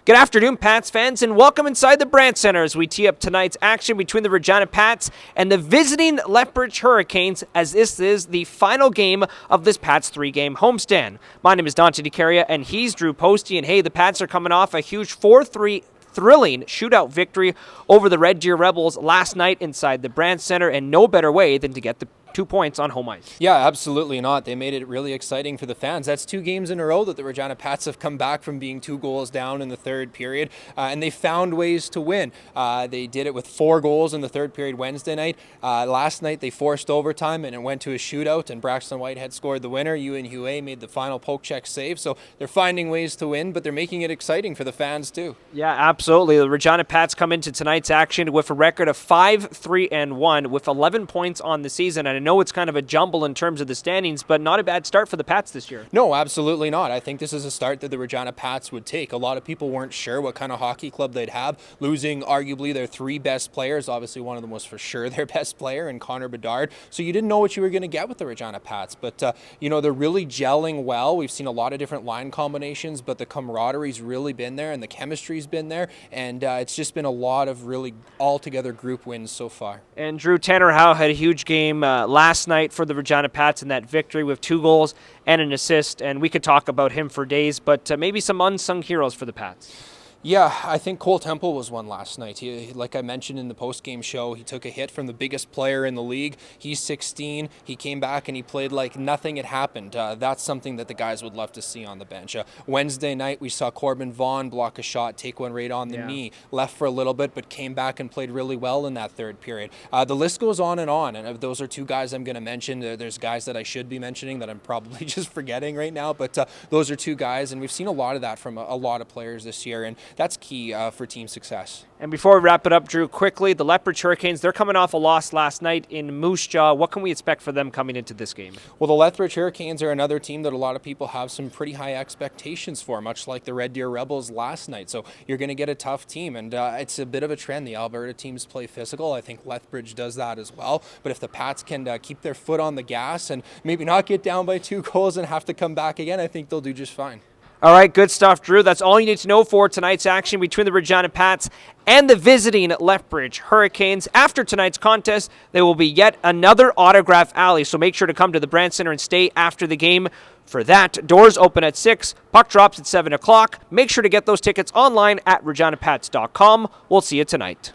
Good afternoon, Pats fans, and welcome inside the Brandt Center as we tee up tonight's action between the Regina Pats and the visiting Lethbridge Hurricanes, as this is the final game of this Pats 3-game homestand. My name is Dante DiCaria, and he's Drew Posty, and hey, the Pats are coming off a huge 4-3 thrilling shootout victory over the Red Deer Rebels last night inside the Brandt Center, and no better way than to get the 2 points on home ice. Yeah, absolutely not. They made it really exciting for the fans. That's 2 games in a row that the Regina Pats have come back from being 2 goals down in the third period, and they found ways to win. They did it with 4 goals in the third period Wednesday night. Last night they forced overtime and it went to a shootout, and Braxton Whitehead scored the winner. Ewan Huey made the final poke check save. So they're finding ways to win, but they're making it exciting for the fans too. Yeah, absolutely. The Regina Pats come into tonight's action with a record of 5-3-1 with 11 points on the season. And I know it's kind of a jumble in terms of the standings, but not a bad start for the Pats this year. No, absolutely not. I think this is a start that the Regina Pats would take. A lot of people weren't sure what kind of hockey club they'd have, losing arguably their 3 best players. Obviously, one of them was for sure their best player in Connor Bedard. So you didn't know what you were going to get with the Regina Pats. But, they're really gelling well. We've seen a lot of different line combinations, but the camaraderie's really been there and the chemistry's been there. And it's just been a lot of really all-together group wins so far. And Drew, Tanner Howe had a huge game last night for the Regina Pats in that victory with 2 goals and an assist, and we could talk about him for days, but maybe some unsung heroes for the Pats. Yeah, I think Cole Temple was one last night. Like I mentioned in the post-game show, he took a hit from the biggest player in the league. He's 16. He came back and he played like nothing had happened. That's something that the guys would love to see on the bench. Wednesday night, we saw Corbin Vaughn block a shot, take one right on the knee, left for a little bit, but came back and played really well in that third period. The list goes on, and those are 2 guys I'm going to mention. There's guys that I should be mentioning that I'm probably just forgetting right now, but those are 2 guys, and we've seen a lot of that from a lot of players this year, and that's key for team success. And before we wrap it up, Drew, quickly, the Lethbridge Hurricanes, they're coming off a loss last night in Moose Jaw. What can we expect for them coming into this game? Well, the Lethbridge Hurricanes are another team that a lot of people have some pretty high expectations for, much like the Red Deer Rebels last night. So you're going to get a tough team, and it's a bit of a trend. The Alberta teams play physical. I think Lethbridge does that as well. But if the Pats can keep their foot on the gas and maybe not get down by 2 goals and have to come back again, I think they'll do just fine. All right, good stuff, Drew. That's all you need to know for tonight's action between the Regina Pats and the visiting Lethbridge Hurricanes. After tonight's contest, there will be yet another autograph alley, so make sure to come to the Brandt Center and stay after the game for that. Doors open at 6, puck drops at 7 o'clock. Make sure to get those tickets online at reginapats.com. We'll see you tonight.